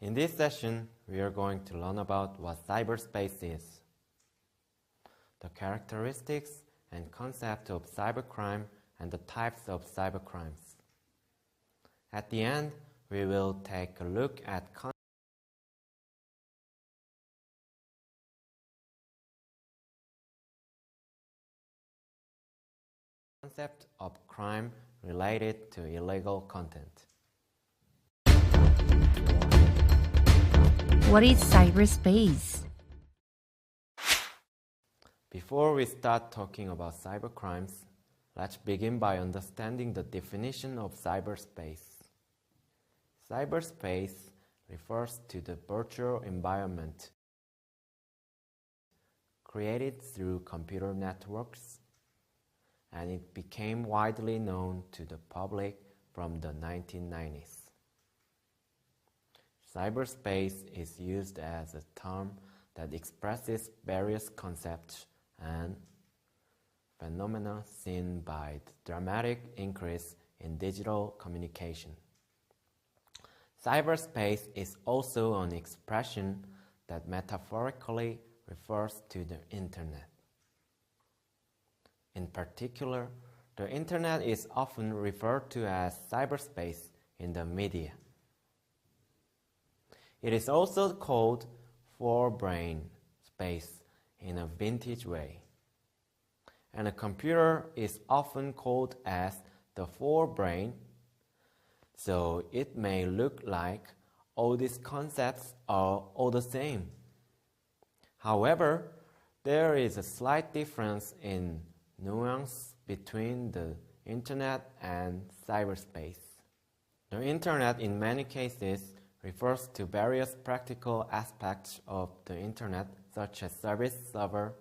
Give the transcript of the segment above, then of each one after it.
In this session, we are going to learn about what cyberspace is, the characteristics and concept of cybercrime and the types of cybercrimes. At the end, we will take a look at concept of crime related to illegal content. What is cyberspace? Before we start talking about cybercrimes, let's begin by understanding the definition of cyberspace. Cyberspace refers to the virtual environment created through computer networks, and it became widely known to the public from the 1990s. Cyberspace is used as a term that expresses various concepts and phenomena seen by the dramatic increase in digital communication. Cyberspace is also an expression that metaphorically refers to the Internet. In particular, the Internet is often referred to as cyberspace in the media. It is also called forebrain space in a vintage way. And a computer is often called as the forebrain, so it may look like all these concepts are all the same. However, there is a slight difference in nuance between the Internet and cyberspace. The Internet in many cases refers to various practical aspects of the Internet, such as service server,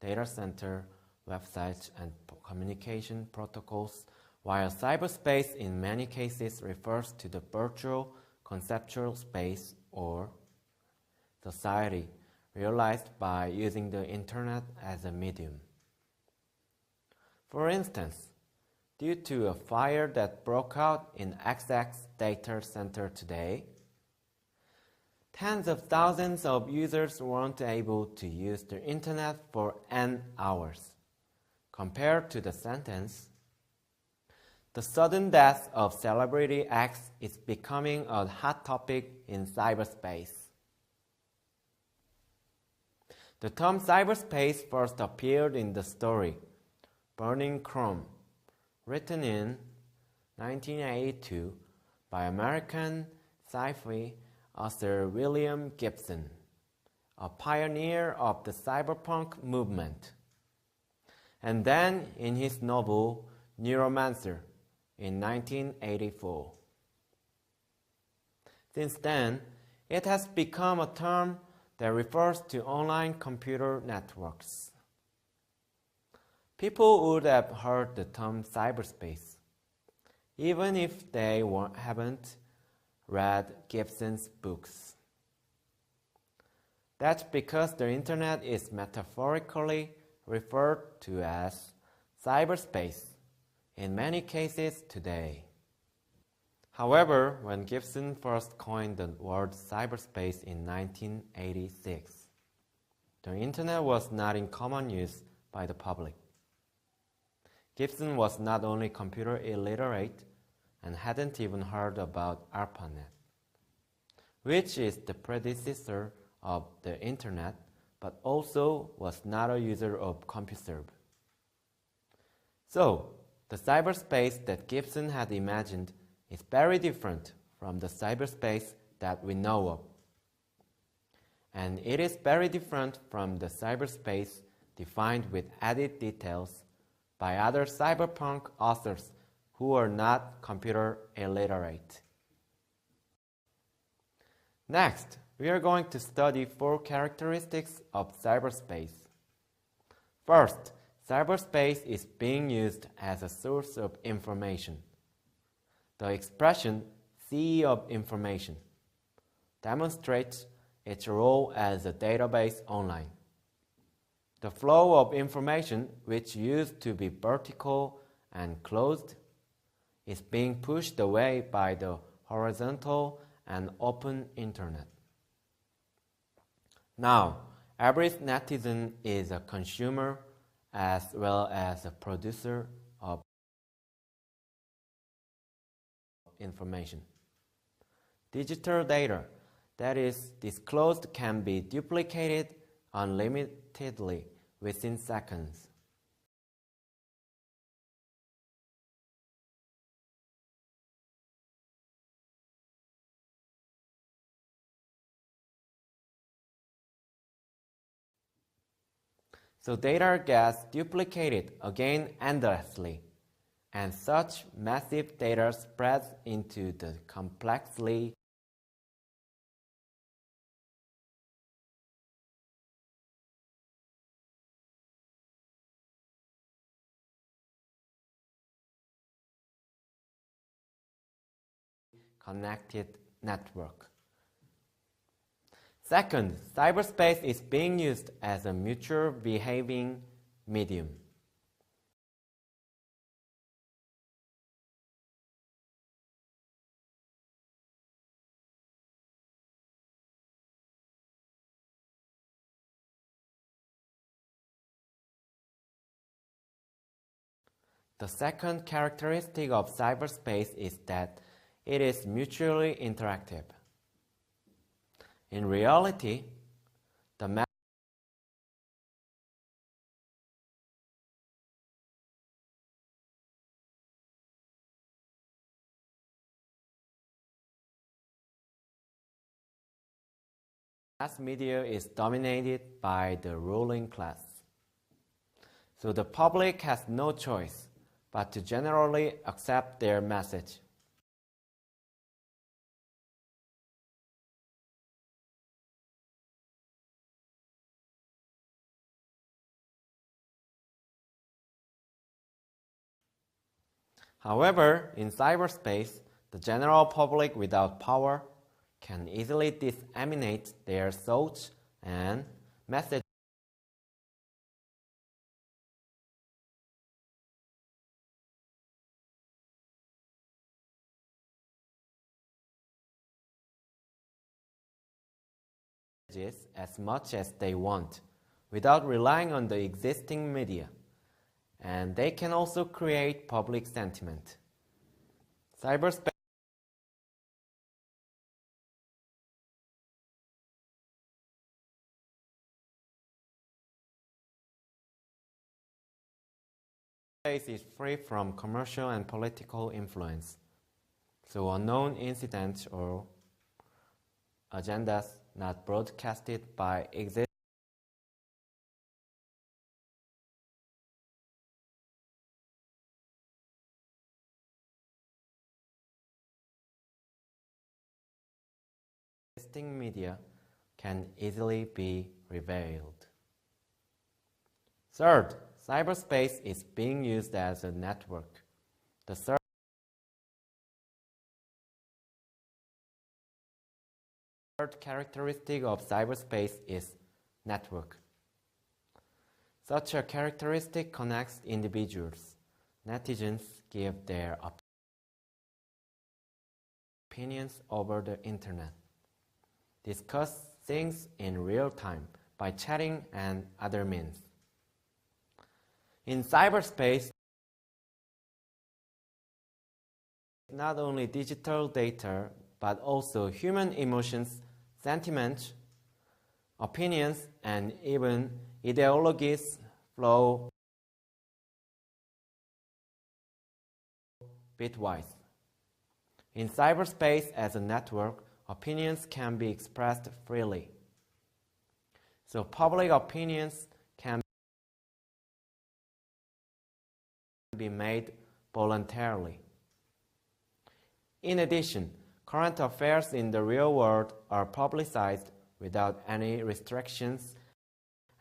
data center, websites, and communication protocols, while cyberspace in many cases refers to the virtual conceptual space or society realized by using the Internet as a medium. For instance, due to a fire that broke out in XX data center today, tens of thousands of users weren't able to use the Internet for N hours. Compared to the sentence, the sudden death of celebrity X is becoming a hot topic in cyberspace. The term cyberspace first appeared in the story Burning Chrome, written in 1982 by American sci-fi author William Gibson, a pioneer of the cyberpunk movement, and then in his novel Neuromancer in 1984. Since then, it has become a term that refers to online computer networks. People would have heard the term cyberspace, even if they haven't read Gibson's books. That's because the Internet is metaphorically referred to as cyberspace in many cases today. However, when Gibson first coined the word cyberspace in 1986, the Internet was not in common use by the public. Gibson was not only computer illiterate and hadn't even heard about ARPANET, which is the predecessor of the Internet, but also was not a user of CompuServe. So, the cyberspace that Gibson had imagined is very different from the cyberspace that we know of. And it is very different from the cyberspace defined with added details by other cyberpunk authors who are not computer illiterate. Next, we are going to study 4 characteristics of cyberspace. First, cyberspace is being used as a source of information. The expression sea of information demonstrates its role as a database online. The flow of information, which used to be vertical and closed, is being pushed away by the horizontal and open internet. Now, every netizen is a consumer as well as a producer of information. Digital data that is disclosed can be duplicated unlimitedly within seconds. So data gets duplicated again endlessly, and such massive data spreads into the complexly connected network. Second, cyberspace is being used as a mutual behaving medium. The second characteristic of cyberspace is that it is mutually interactive. In reality, the mass media is dominated by the ruling class. So the public has no choice but to generally accept their message. However, in cyberspace, the general public without power can easily disseminate their thoughts and messages as much as they want without relying on the existing media. And they can also create public sentiment. Cyberspace is free from commercial and political influence. So unknown incidents or agendas not broadcasted by existing media can easily be revealed. Third, cyberspace is being used as a network. The third characteristic of cyberspace is network. Such a characteristic connects individuals. Netizens give their opinions over the internet, discuss things in real time by chatting and other means. In cyberspace, not only digital data, but also human emotions, sentiments, opinions, and even ideologies flow bitwise. In cyberspace as a network, opinions can be expressed freely. So public opinions can be made voluntarily. In addition, current affairs in the real world are publicized without any restrictions,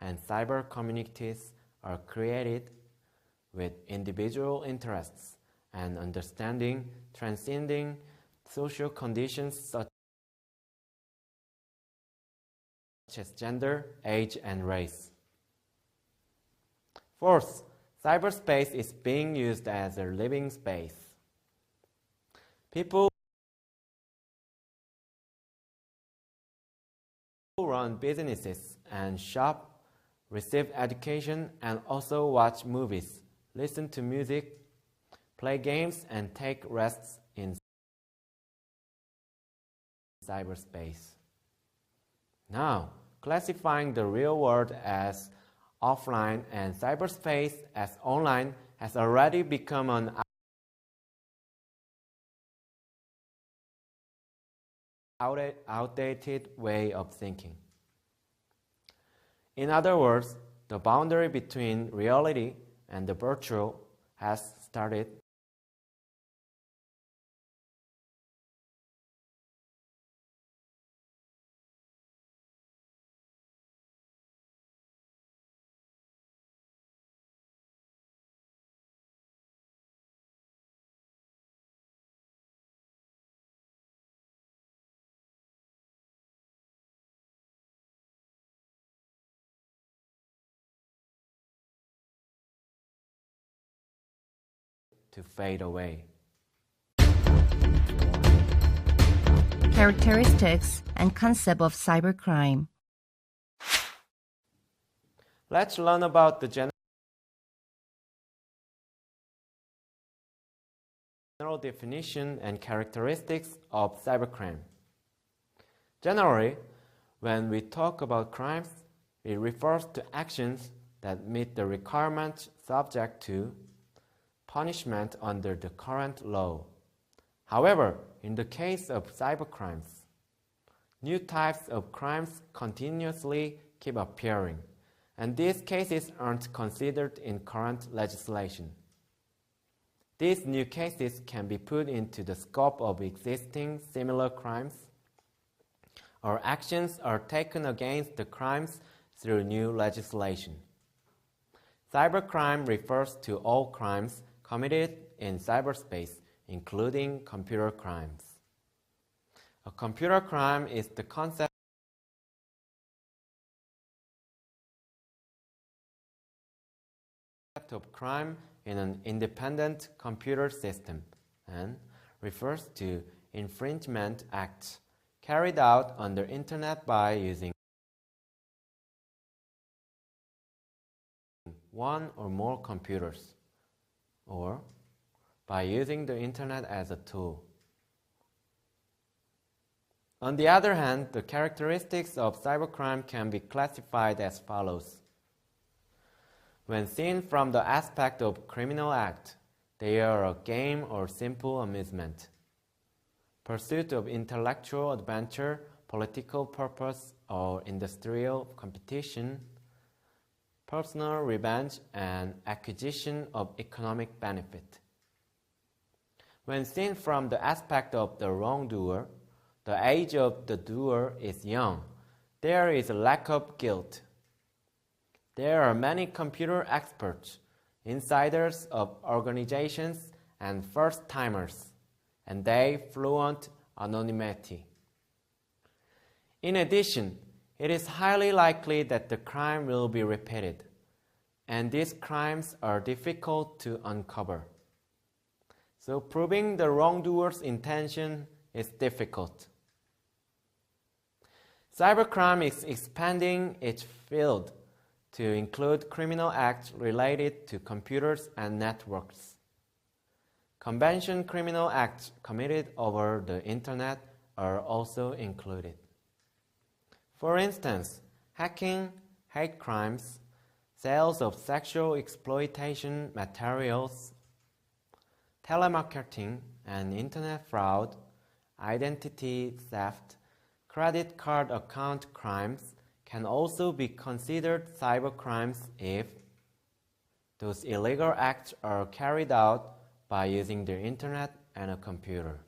and cyber communities are created with individual interests and understanding transcending social conditions such as gender, age, and race. Fourth, cyberspace is being used as a living space. People run businesses and shop, receive education, and also watch movies, listen to music, play games, and take rests in cyberspace. Now, classifying the real world as offline and cyberspace as online has already become an outdated way of thinking. In other words, the boundary between reality and the virtual has started to fade away. Characteristics and concept of cybercrime. Let's learn about the general definition and characteristics of cybercrime. Generally, when we talk about crimes, it refers to actions that meet the requirements subject to punishment under the current law. However, in the case of cybercrimes, new types of crimes continuously keep appearing, and these cases aren't considered in current legislation. These new cases can be put into the scope of existing similar crimes, or actions are taken against the crimes through new legislation. Cybercrime refers to all crimes committed in cyberspace, including computer crimes. A computer crime is the concept of crime in an independent computer system and refers to infringement acts carried out on the internet by using one or more computers or by using the internet as a tool. On the other hand, the characteristics of cybercrime can be classified as follows. When seen from the aspect of criminal act, they are a game or simple amusement, pursuit of intellectual adventure, political purpose, or industrial competition, personal revenge, and acquisition of economic benefit. When seen from the aspect of the wrongdoer, the age of the doer is young. There is a lack of guilt. There are many computer experts, insiders of organizations, and first-timers, and they flaunt anonymity. In addition, it is highly likely that the crime will be repeated, and these crimes are difficult to uncover. So proving the wrongdoer's intention is difficult. Cybercrime is expanding its field to include criminal acts related to computers and networks. Conventional criminal acts committed over the internet are also included. For instance, hacking, hate crimes, sales of sexual exploitation materials, telemarketing and internet fraud, identity theft, credit card account crimes can also be considered cybercrimes if those illegal acts are carried out by using the internet and a computer.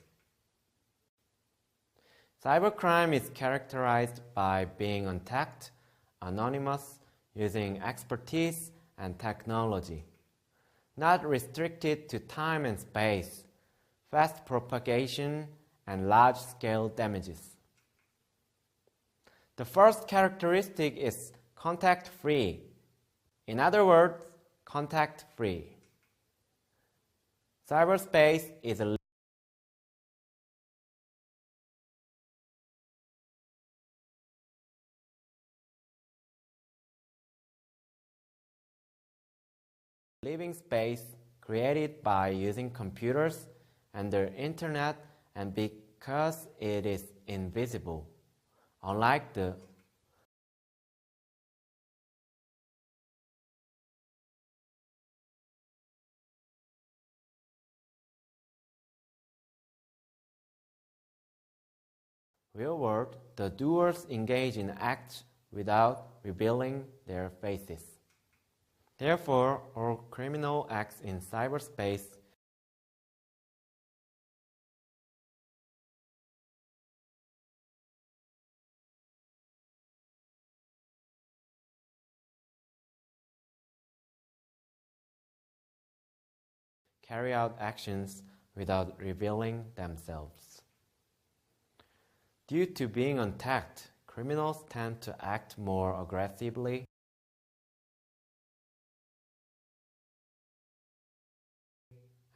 Cybercrime is characterized by being untapped, anonymous, using expertise and technology, not restricted to time and space, fast propagation, and large-scale damages. The first characteristic is contact-free. In other words, contact-free. Cyberspace is a living space created by using computers and the internet, and because it is invisible, unlike the real world, the doers engage in acts without revealing their faces. Therefore, all criminal acts in cyberspace carry out actions without revealing themselves. Due to being untagged, criminals tend to act more aggressively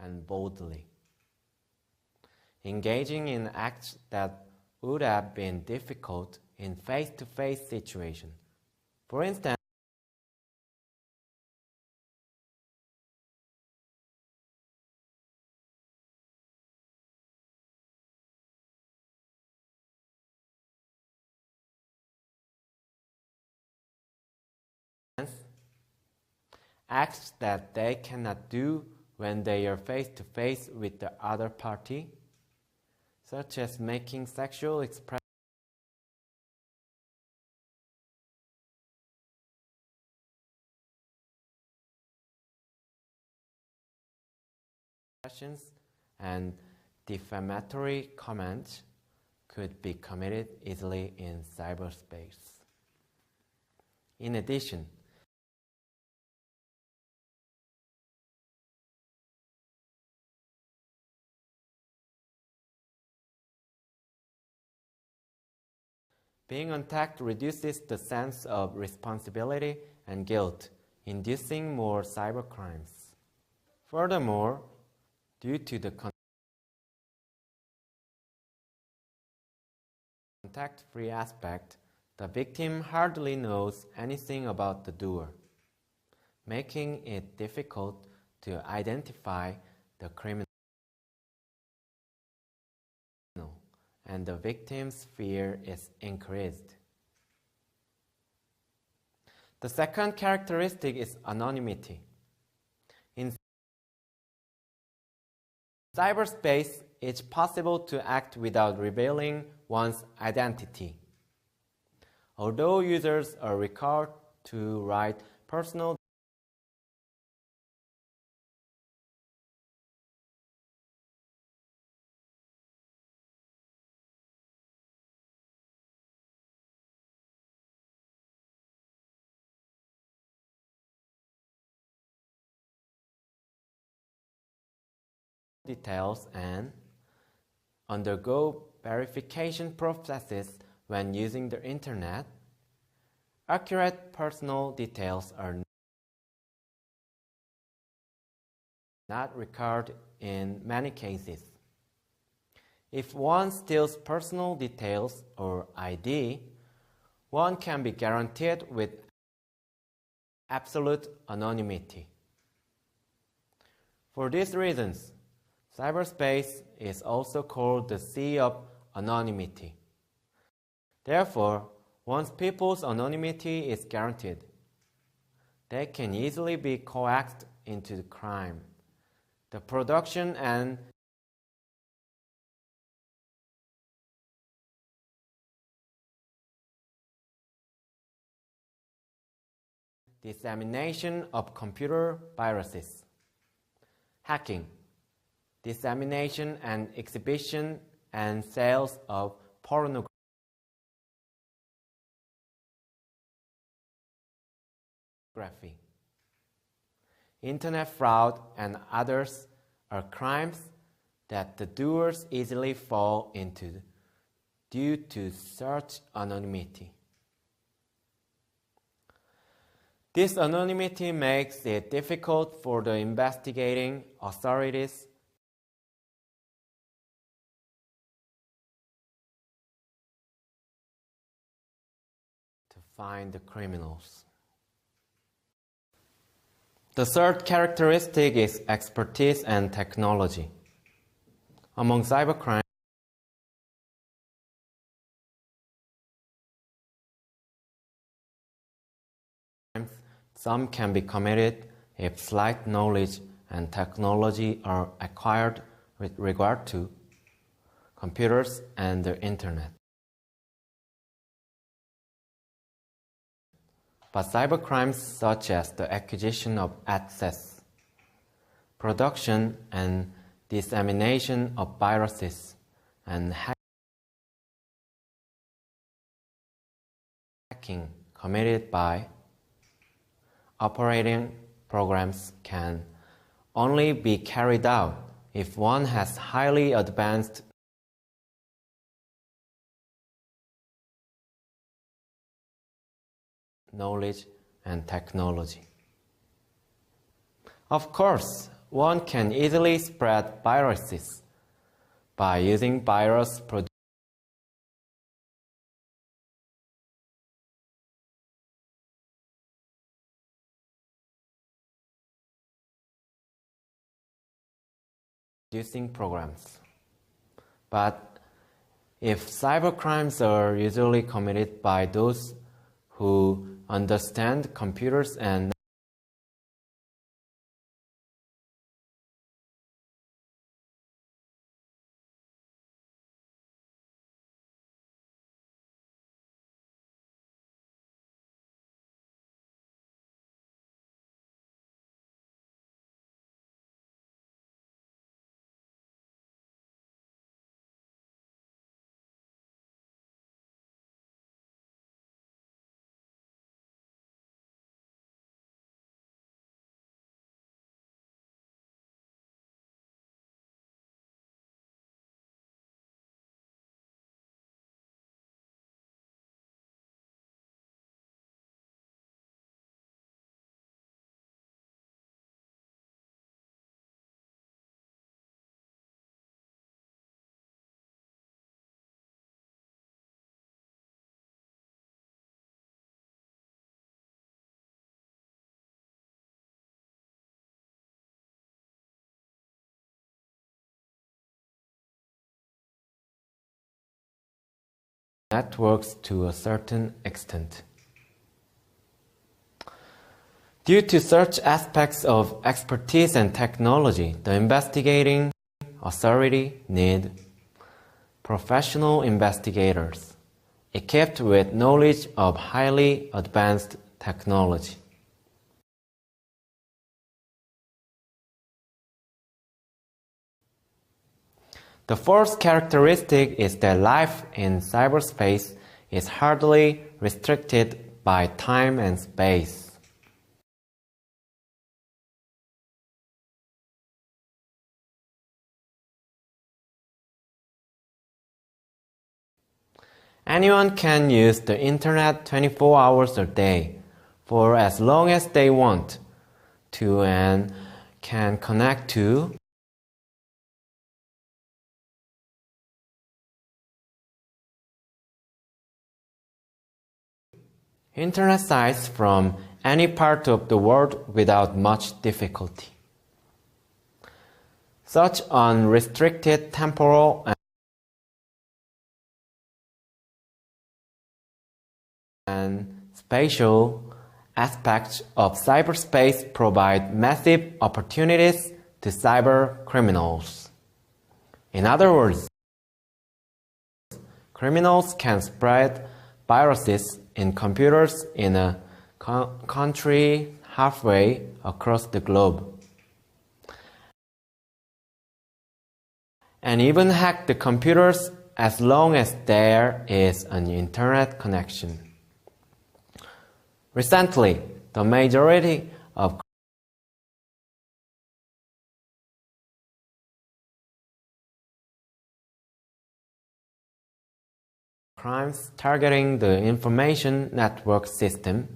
and boldly, engaging in acts that would have been difficult in face-to-face situations. For instance, acts that they cannot do when they are face-to-face with the other party, such as making sexual expressions and defamatory comments, could be committed easily in cyberspace. In addition, being untagged reduces the sense of responsibility and guilt, inducing more cybercrimes. Furthermore, due to the contact-free aspect, the victim hardly knows anything about the doer, making it difficult to identify the criminal, and the victim's fear is increased. The second characteristic is anonymity. In cyberspace, it's possible to act without revealing one's identity. Although users are required to write personal details and undergo verification processes when using the internet, accurate personal details are not required in many cases. If one steals personal details or ID, one can be guaranteed with absolute anonymity. For these reasons, cyberspace is also called the sea of anonymity. Therefore, once people's anonymity is guaranteed, they can easily be coaxed into the crime, the production and dissemination of computer viruses, hacking, dissemination and exhibition and sales of pornography, internet fraud, and others are crimes that the doers easily fall into due to such anonymity. This anonymity makes it difficult for the investigating authorities to find the criminals. The third characteristic is expertise and technology. Among cybercrime, some can be committed if slight knowledge and technology are acquired with regard to computers and the internet. But cybercrimes such as the acquisition of access, production and dissemination of viruses, and hacking committed by operating programs can only be carried out if one has highly advanced knowledge and technology. Of course, one can easily spread viruses by using virus producing programs. But if cybercrimes are usually committed by those who understand computers and networks to a certain extent. Due to such aspects of expertise and technology, the investigating authority need professional investigators equipped with knowledge of highly advanced technology. The fourth characteristic is that life in cyberspace is hardly restricted by time and space. Anyone can use the internet 24 hours a day for as long as they want to and can connect to internet sites from any part of the world without much difficulty. Such unrestricted temporal and spatial aspects of cyberspace provide massive opportunities to cyber criminals. In other words, criminals can spread viruses in computers in a country halfway across the globe, and even hack the computers as long as there is an internet connection. Recently, the majority of crimes targeting the information network system,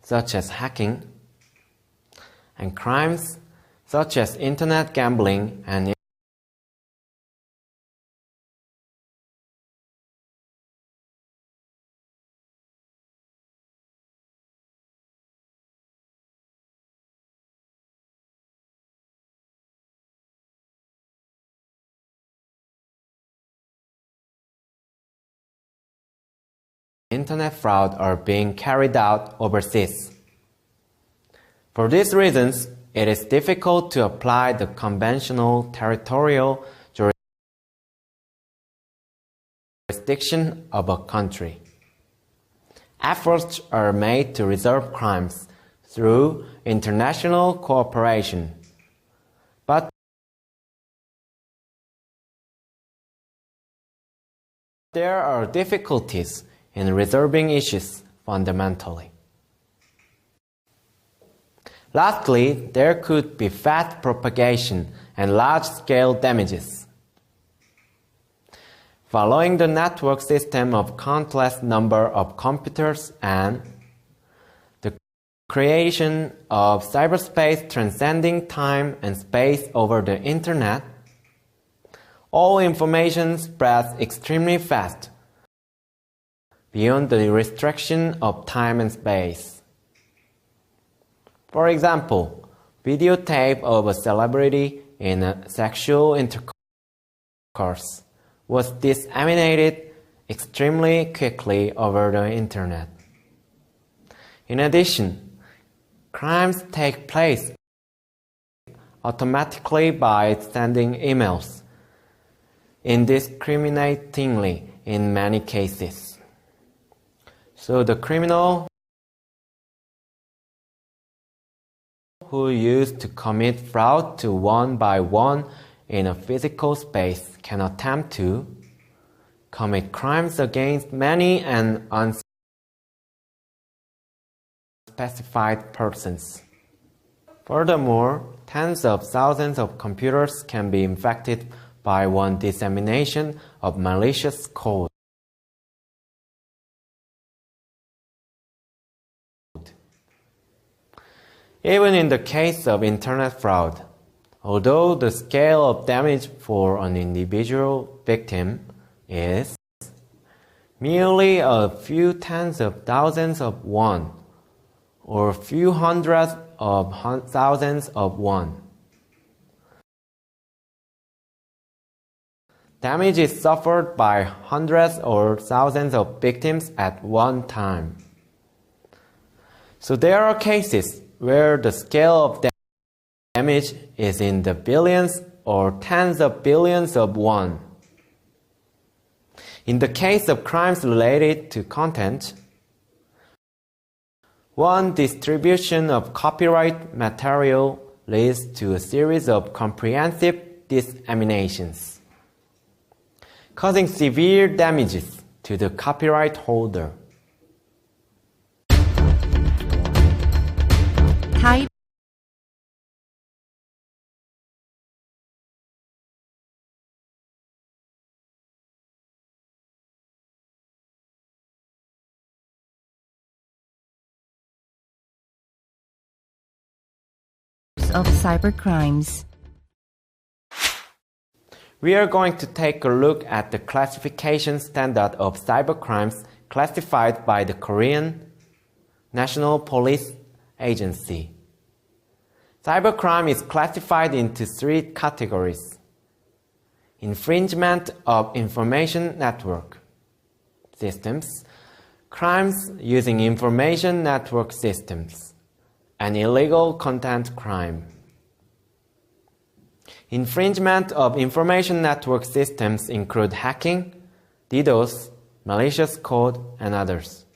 such as hacking, and crimes such as internet gambling and internet fraud are being carried out overseas. For these reasons, it is difficult to apply the conventional territorial jurisdiction of a country. Efforts are made to resolve crimes through international cooperation, but there are difficulties in resolving issues fundamentally. Lastly, there could be fast propagation and large-scale damages. Following the network system of countless number of computers and the creation of cyberspace transcending time and space over the internet, all information spreads extremely fast, beyond the restriction of time and space. For example, videotape of a celebrity in a sexual intercourse was disseminated extremely quickly over the internet. In addition, crimes take place automatically by sending emails, indiscriminatingly in many cases. So the criminal who used to commit fraud to one by one in a physical space can attempt to commit crimes against many and unspecified persons. Furthermore, tens of thousands of computers can be infected by one dissemination of malicious code. Even in the case of internet fraud, although the scale of damage for an individual victim is merely a few tens of thousands of won or a few hundreds of thousands of won, damage is suffered by hundreds or thousands of victims at one time. So there are cases where the scale of damage is in the billions or tens of billions of won. In the case of crimes related to content, one distribution of copyright material leads to a series of comprehensive disseminations, causing severe damages to the copyright holder. Type of cybercrimes. We are going to take a look at the classification standard of cybercrimes classified by the Korean National Police Agency. Cybercrime is classified into three categories: infringement of information network systems, crimes using information network systems, and illegal content crime. Infringement of information network systems include hacking, DDoS, malicious code, and others.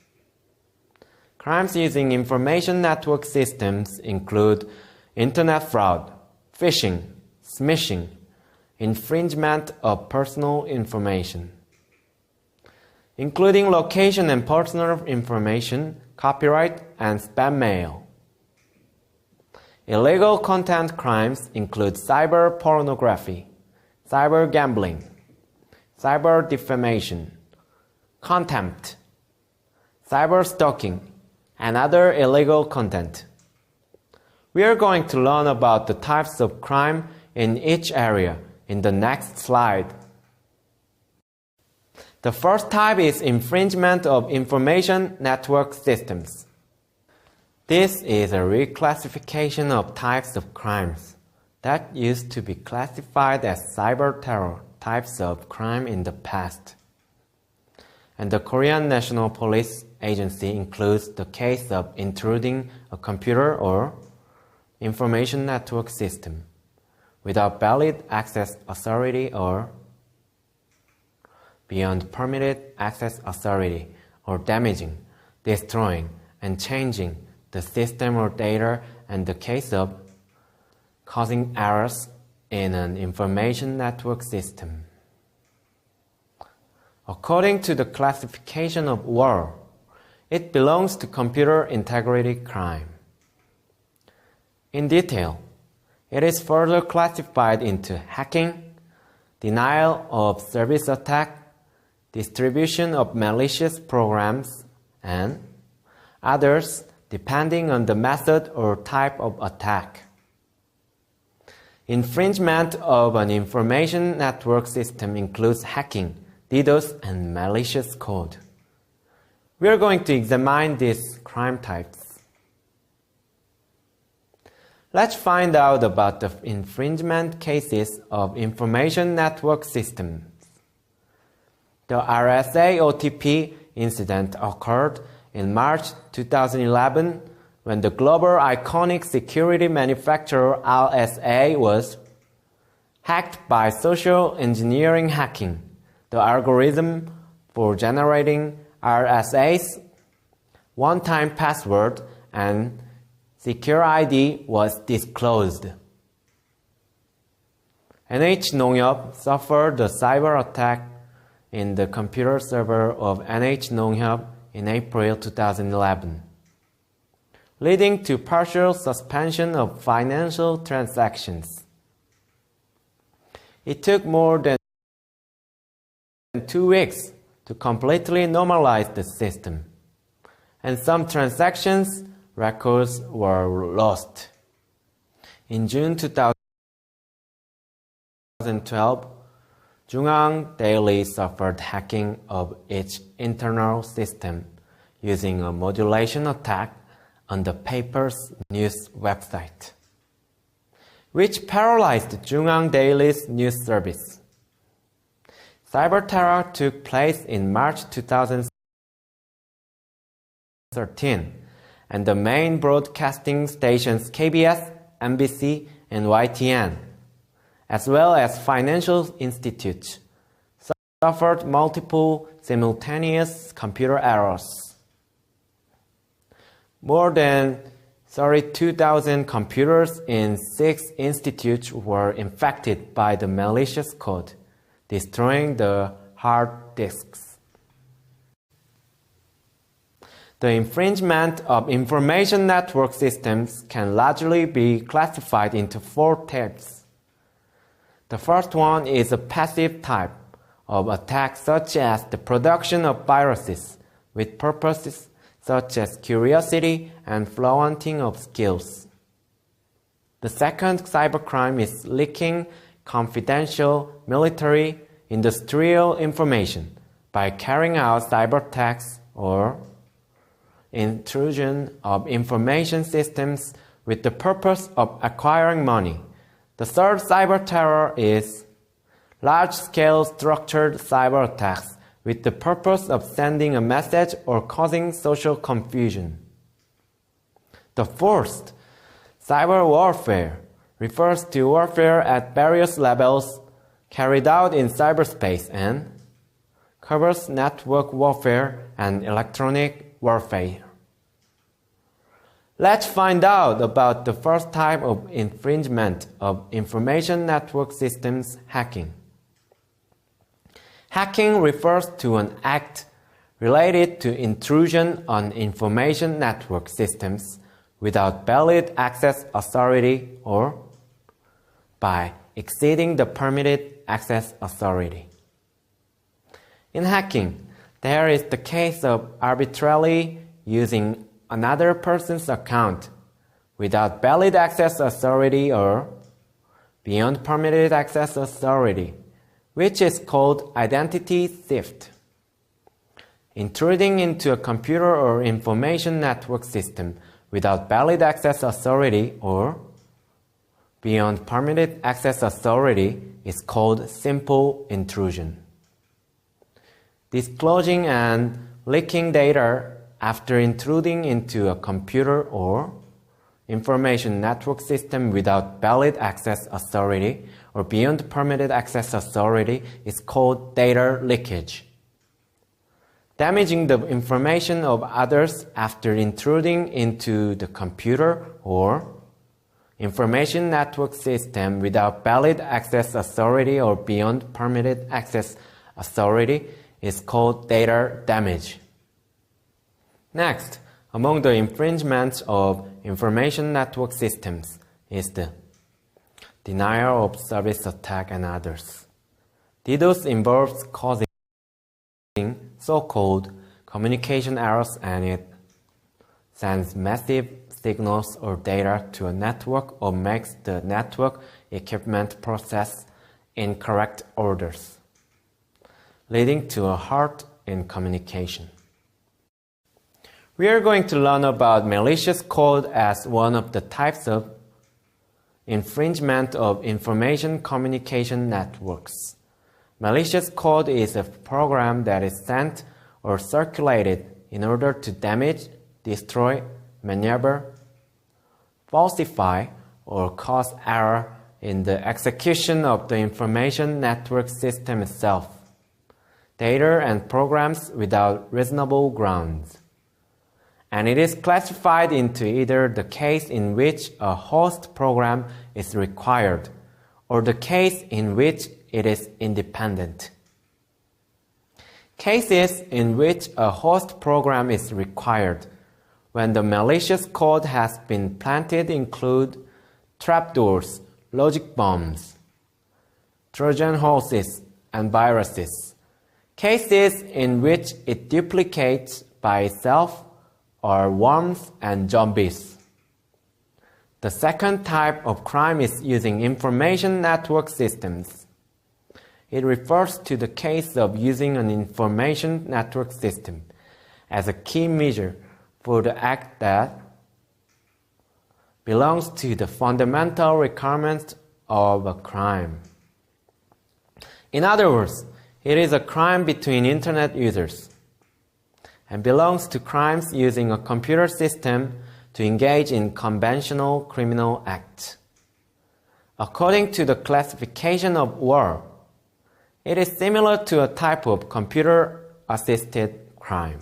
Crimes using information network systems include internet fraud, phishing, smishing, infringement of personal information, including location and personal information, copyright, and spam mail. Illegal content crimes include cyber pornography, cyber gambling, cyber defamation, contempt, cyber stalking, and other illegal content. We are going to learn about the types of crime in each area in the next slide. The first type is infringement of information network systems. This is a reclassification of types of crimes that used to be classified as cyber terror types of crime in the past. and the Korean National Police Agency includes the case of intruding a computer or information network system without valid access authority or beyond permitted access authority, or damaging, destroying, and changing the system or data, and the case of causing errors in an information network system. According to the classification of war, it belongs to computer integrity crime. In detail, it is further classified into hacking, denial of service attack, distribution of malicious programs, and others depending on the method or type of attack. Infringement of an information network system includes hacking, DDoS, and malicious code. We are going to examine these crime types. Let's find out about the infringement cases of information network systems. The RSA OTP incident occurred in March 2011 when the global iconic security manufacturer RSA was hacked by social engineering hacking. The algorithm for generating RSA's one-time password and secure ID was disclosed. NH농협 suffered a cyber attack in the computer server of NH농협 in April 2011, leading to partial suspension of financial transactions. It took more than 2 weeks to completely normalize the system, and some transactions records were lost. In June 2012, Jungang Daily suffered hacking of its internal system using a modulation attack on the paper's news website, which paralyzed Jungang Daily's news service. Cyber terror took place in March 2013, and the main broadcasting stations KBS, MBC, and YTN, as well as financial institutes, suffered multiple simultaneous computer errors. More than 32,000 computers in 6 institutes were infected by the malicious code, destroying the hard disks. The infringement of information network systems can largely be classified into 4 types. The first one is a passive type of attack, such as the production of viruses with purposes such as curiosity and flaunting of skills. The second cybercrime is leaking confidential military industrial information by carrying out cyber attacks or intrusion of information systems with the purpose of acquiring money. The third cyber terror is large-scale structured cyber attacks with the purpose of sending a message or causing social confusion. The fourth, cyber warfare, refers to warfare at various levels carried out in cyberspace and covers network warfare and electronic warfare. Let's find out about the first type of infringement of information network systems, hacking. Hacking refers to an act related to intrusion on information network systems without valid access authority or by exceeding the permitted access authority. In hacking, there is the case of arbitrarily using another person's account without valid access authority or beyond permitted access authority, which is called identity theft. Intruding into a computer or information network system without valid access authority or beyond permitted access authority is called simple intrusion. disclosing and leaking data after intruding into a computer or information network system without valid access authority or beyond permitted access authority is called data leakage. Damaging the information of others after intruding into the computer or information network system without valid access authority or beyond permitted access authority is called data damage. Next, among the infringements of information network systems is the denial of service attack and others. DDoS involves causing so-called communication errors, and it sends massive signals or data to a network or makes the network equipment process incorrect orders, leading to a halt in communication. We are going to learn about malicious code as one of the types of infringement of information communication networks. Malicious code is a program that is sent or circulated in order to damage, destroy, maneuver, falsify, or cause error in the execution of the information network system itself, data and programs without reasonable grounds. And it is classified into either the case in which a host program is required or the case in which it is independent. Cases in which a host program is required when the malicious code has been planted include trapdoors, logic bombs, Trojan horses, and viruses. Cases in which it duplicates by itself are worms and zombies. The second type of crime is using information network systems. It refers to the case of using an information network system as a key measure for the act that belongs to the fundamental requirements of a crime. In other words, it is a crime between Internet users and belongs to crimes using a computer system to engage in conventional criminal acts. According to the classification of war, it is similar to a type of computer-assisted crime.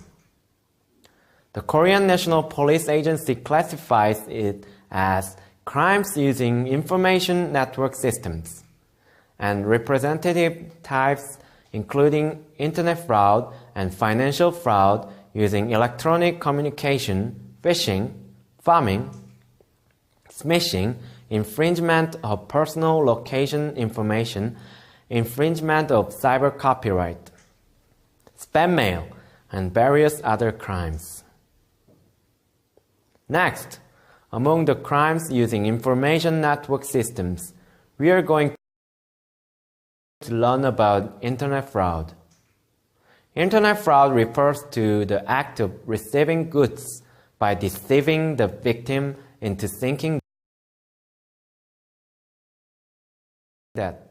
The Korean National Police Agency classifies it as crimes using information network systems, and representative types including internet fraud and financial fraud using electronic communication, phishing, pharming, smishing, infringement of personal location information, infringement of cyber copyright, spam mail, and various other crimes. Next, among the crimes using information network systems, we are going to learn about internet fraud. Internet fraud refers to the act of receiving goods by deceiving the victim into thinking that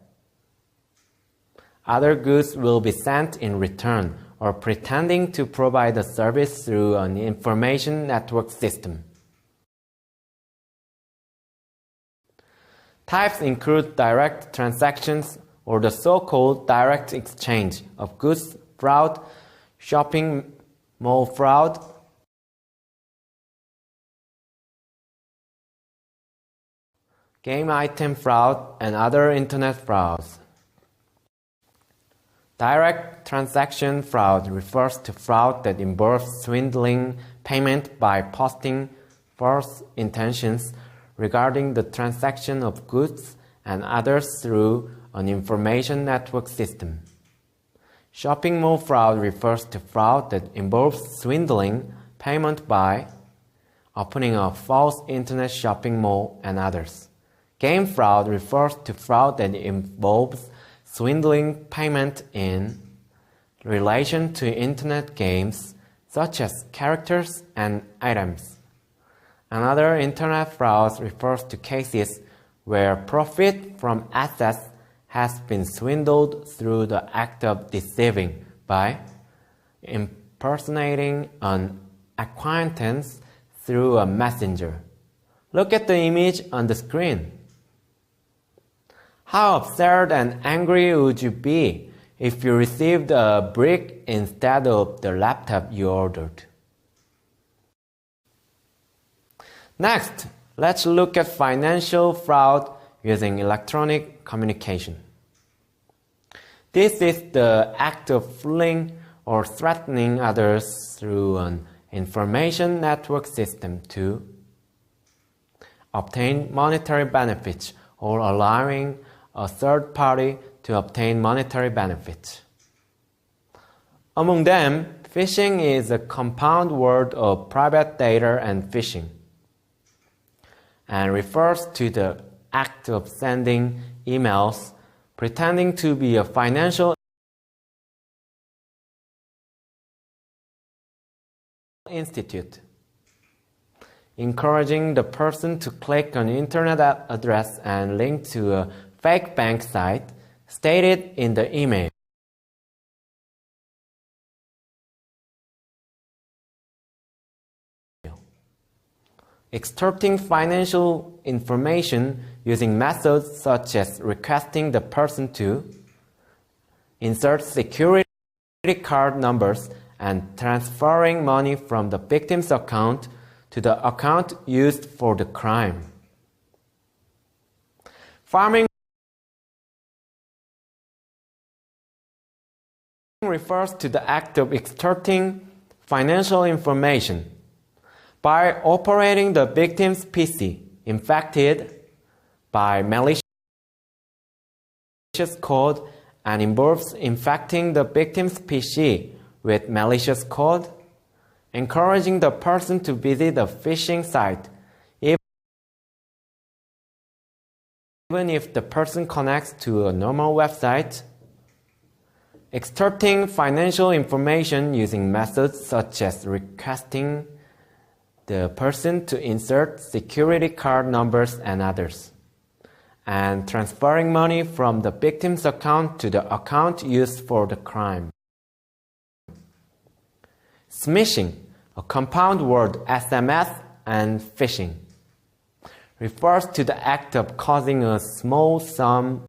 other goods will be sent in return, or pretending to provide a service through an information network system. Types include direct transactions, or the so-called direct exchange of goods fraud, shopping mall fraud, game item fraud, and other internet frauds. Direct transaction fraud refers to fraud that involves swindling payment by posting false intentions regarding the transaction of goods and others through an information network system. Shopping mall fraud refers to fraud that involves swindling payment by opening a false internet shopping mall and others. Game fraud refers to fraud that involves swindling payment in relation to internet games such as characters and items. Another internet fraud refers to cases where profit from assets has been swindled through the act of deceiving by impersonating an acquaintance through a messenger. Look at the image on the screen. How upset and angry would you be if you received a brick instead of the laptop you ordered? Next, let's look at financial fraud using electronic communication. This is the act of fooling or threatening others through an information network system to obtain monetary benefits or allowing a third party to obtain monetary benefits. Among them, phishing is a compound word of private data and phishing, and refers to the act of sending emails pretending to be a financial institute, encouraging the person to click an internet address and link to a fake bank site stated in the email. Extorting financial information using methods such as requesting the person to insert security card numbers and transferring money from the victim's account to the account used for the crime. Farming refers to the act of extorting financial information by operating the victim's PC infected by malicious code and involves infecting the victim's PC with malicious code, encouraging the person to visit a phishing site even if the person connects to a normal website, extorting financial information using methods such as requesting the person to insert security card numbers and others, and transferring money from the victim's account to the account used for the crime. Smishing, a compound word SMS and phishing, refers to the act of causing a small sum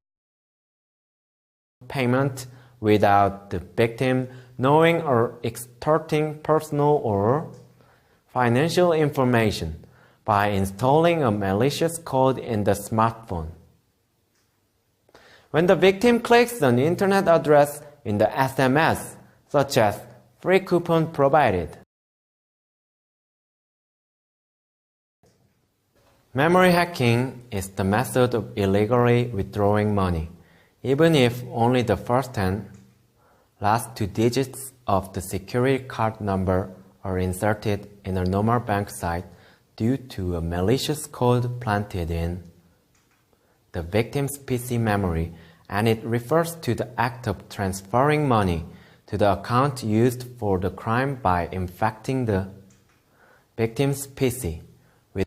payment without the victim knowing or extorting personal or financial information by installing a malicious code in the smartphone. When the victim clicks an internet address in the SMS, such as free coupon provided. Memory hacking is the method of illegally withdrawing money, even if only the first and last two digits of the security card number are inserted in a normal bank site due to a malicious code planted in the victim's PC memory, and it refers to the act of transferring money to the account used for the crime by infecting the victim's PC with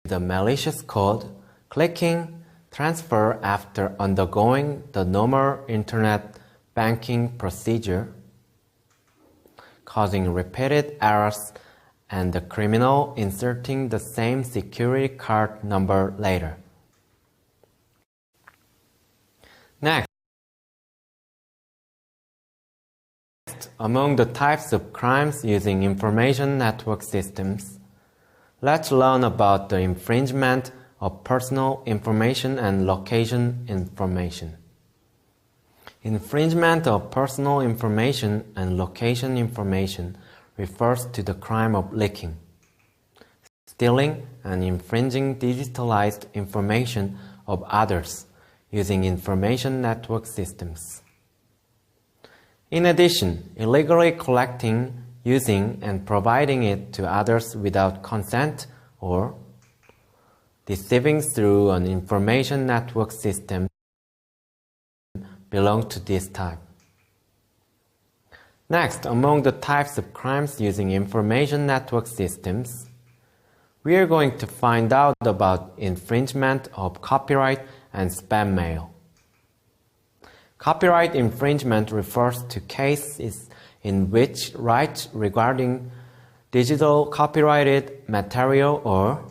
the malicious code, clicking transfer after undergoing the normal internet banking procedure, causing repeated errors, and the criminal inserting the same security card number later. Next, among the types of crimes using information network systems, let's learn about the infringement of personal information and location information. Infringement of personal information and location information refers to the crime of leaking, stealing, and infringing digitalized information of others using information network systems. In addition, illegally collecting, using, and providing it to others without consent or deceiving through an information network system belong to this type. Next, among the types of crimes using information network systems, we are going to find out about infringement of copyright and spam mail. Copyright infringement refers to cases in which rights regarding digital copyrighted material or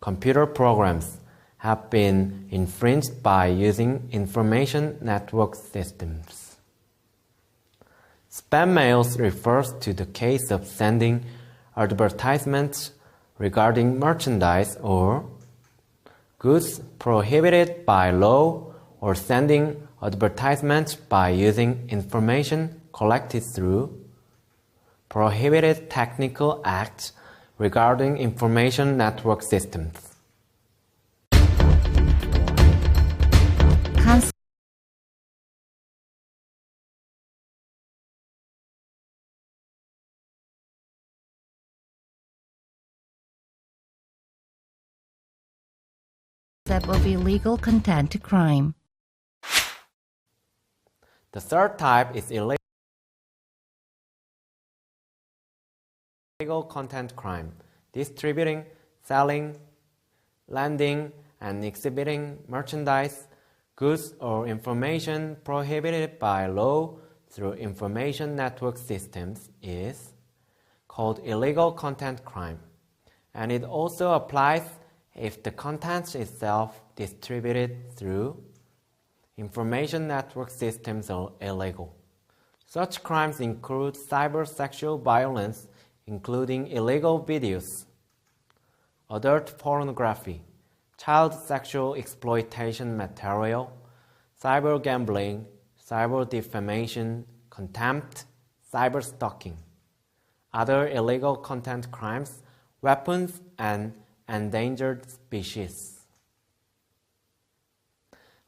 computer programs have been infringed by using information network systems. Spam mails refers to the case of sending advertisements regarding merchandise or goods prohibited by law, or sending advertisements by using information collected through prohibited technical acts regarding information network systems. Concept of illegal content crime. The third type is illegal content crime, distributing, selling, lending, and exhibiting merchandise, goods, or information prohibited by law through information network systems is called illegal content crime, and it also applies if the content itself distributed through information network systems are illegal. Such crimes include cyber sexual violence, including illegal videos, adult pornography, child sexual exploitation material, cyber gambling, cyber defamation, contempt, cyber stalking, other illegal content crimes, weapons, and endangered species.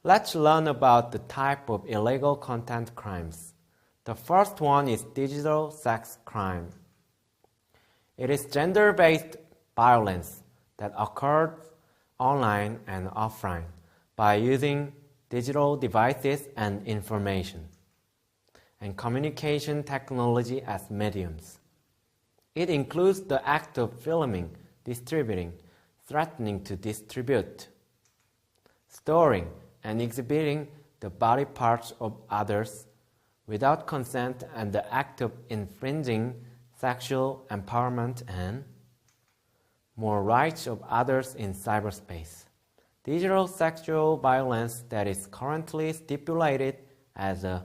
Let's learn about the type of illegal content crimes. The first one is digital sex crime. It is gender-based violence that occurs online and offline by using digital devices and information and communication technology as mediums. It includes the act of filming, distributing, threatening to distribute, storing, and exhibiting the body parts of others without consent, and the act of infringing sexual empowerment and more rights of others in cyberspace. Digital sexual violence that is currently stipulated as a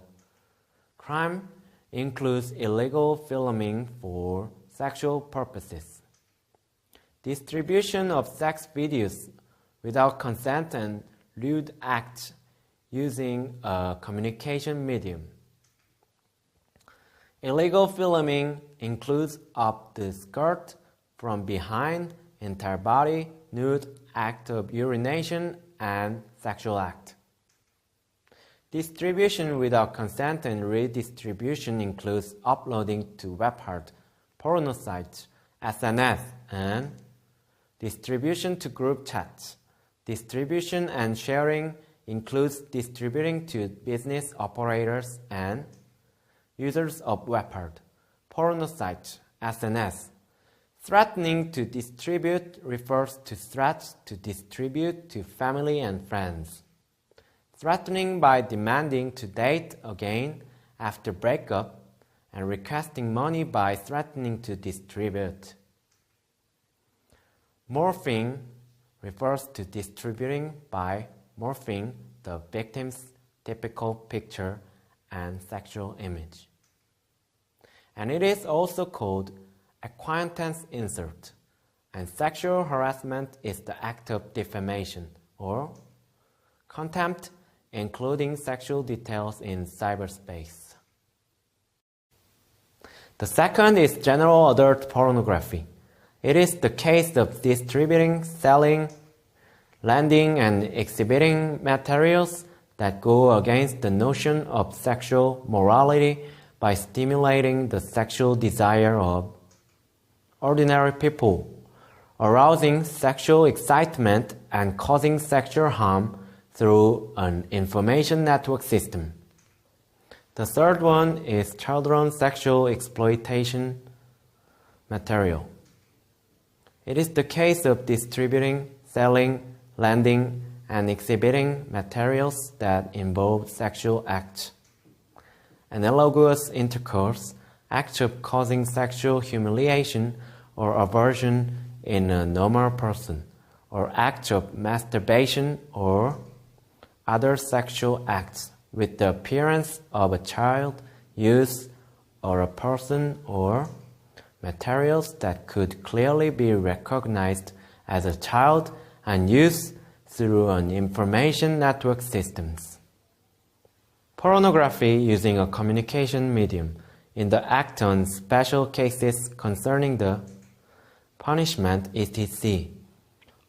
crime includes illegal filming for sexual purposes, distribution of sex videos without consent, and lewd acts using a communication medium. Illegal filming includes up the skirt, from behind, entire body, nude, act of urination, and sexual act. Distribution without consent and redistribution includes uploading to webhard, porno sites, SNS, and distribution to group chats. Distribution and sharing includes distributing to business operators and users of webhard, porno sites, SNS. Threatening to distribute refers to threats to distribute to family and friends. Threatening by demanding to date again after breakup, and requesting money by threatening to distribute. Morphing refers to distributing by morphing the victim's typical picture and sexual image. And it is also called acquaintance insult, and sexual harassment is the act of defamation or contempt, including sexual details in cyberspace. The second is general adult pornography. It is the case of distributing, selling, lending, and exhibiting materials that go against the notion of sexual morality by stimulating the sexual desire of ordinary people, arousing sexual excitement, and causing sexual harm through an information network system. The third one is children's sexual exploitation material. It is the case of distributing, selling, lending, and exhibiting materials that involve sexual acts. Analogous intercourse, act of causing sexual humiliation or aversion in a normal person, or act of masturbation or other sexual acts with the appearance of a child, youth, or a person, or materials that could clearly be recognized as a child and youth through an information network systems. Pornography using a communication medium in the Act on Special Cases Concerning the Punishment etc.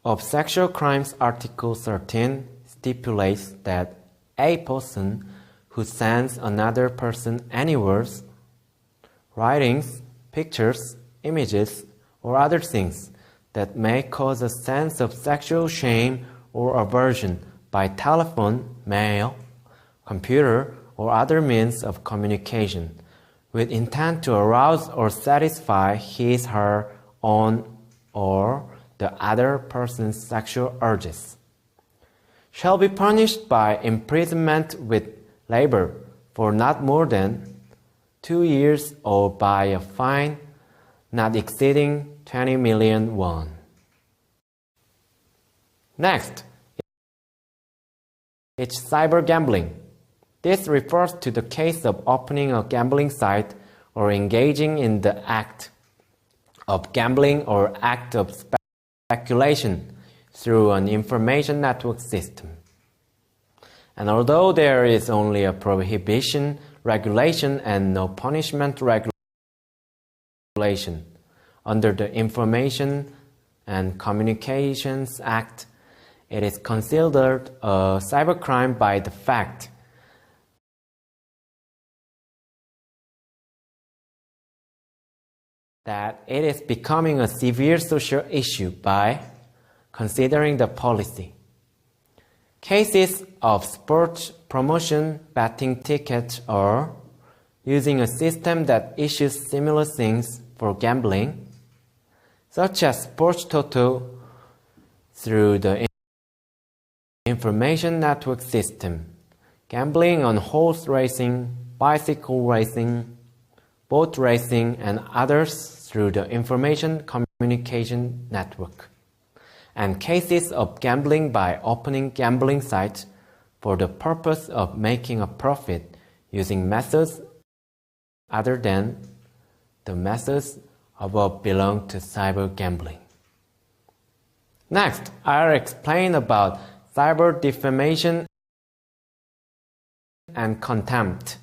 of Sexual Crimes Article 13 stipulates that a person who sends another person any words, writings, pictures, images, or other things that may cause a sense of sexual shame or aversion by telephone, mail, computer, or other means of communication, with intent to arouse or satisfy his, her own, or the other person's sexual urges, shall be punished by imprisonment with labor for not more than 2 years or by a fine not exceeding 20 million won. Next, it's cyber gambling. This refers to the case of opening a gambling site or engaging in the act of gambling or act of speculation through an information network system. And although there is only a prohibition regulation and no punishment regulation under the Information and Communications Act, it is considered a cybercrime by the fact that it is becoming a severe social issue by considering the policy. Cases of sports promotion, betting tickets, or using a system that issues similar things for gambling, such as sports toto through the information network system, gambling on horse racing, bicycle racing, boat racing, and others through the information communication network, and cases of gambling by opening gambling sites for the purpose of making a profit using methods other than the methods above belong to cyber gambling. Next, I'll explain about cyber defamation and contempt.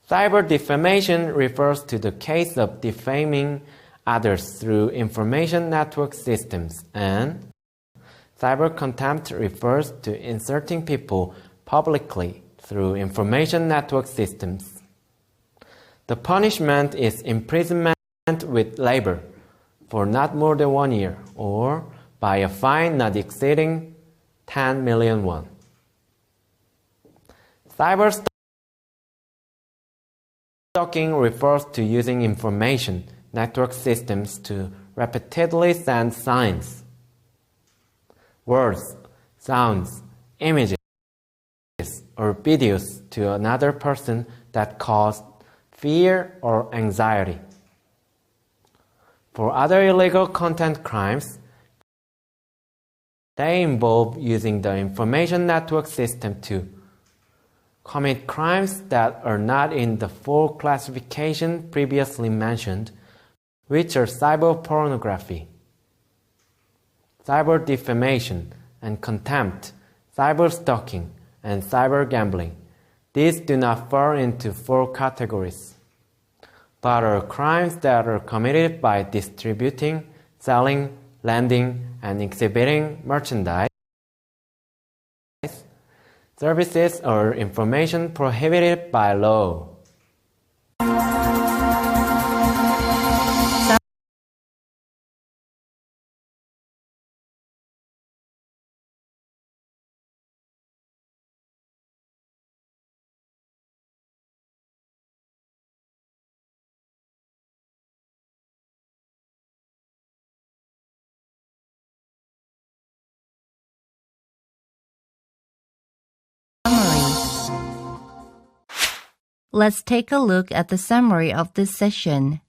Cyber defamation refers to the case of defaming others through information network systems, and cyber contempt refers to insulting people publicly through information network systems. The punishment is imprisonment with labor for not more than 1 year, or by a fine not exceeding 10 million won. Cyber stalking refers to using information network systems to repeatedly send signs, words, sounds, images, or videos to another person that cause fear or anxiety. For other illegal content crimes, they involve using the information network system to commit crimes that are not in the 4 classifications previously mentioned, which are cyber pornography, cyber defamation and contempt, cyber stalking, and cyber gambling. These do not fall into 4 categories, but are crimes that are committed by distributing, selling, lending, and exhibiting merchandise, services, or information prohibited by law. Let's take a look at the summary of this session.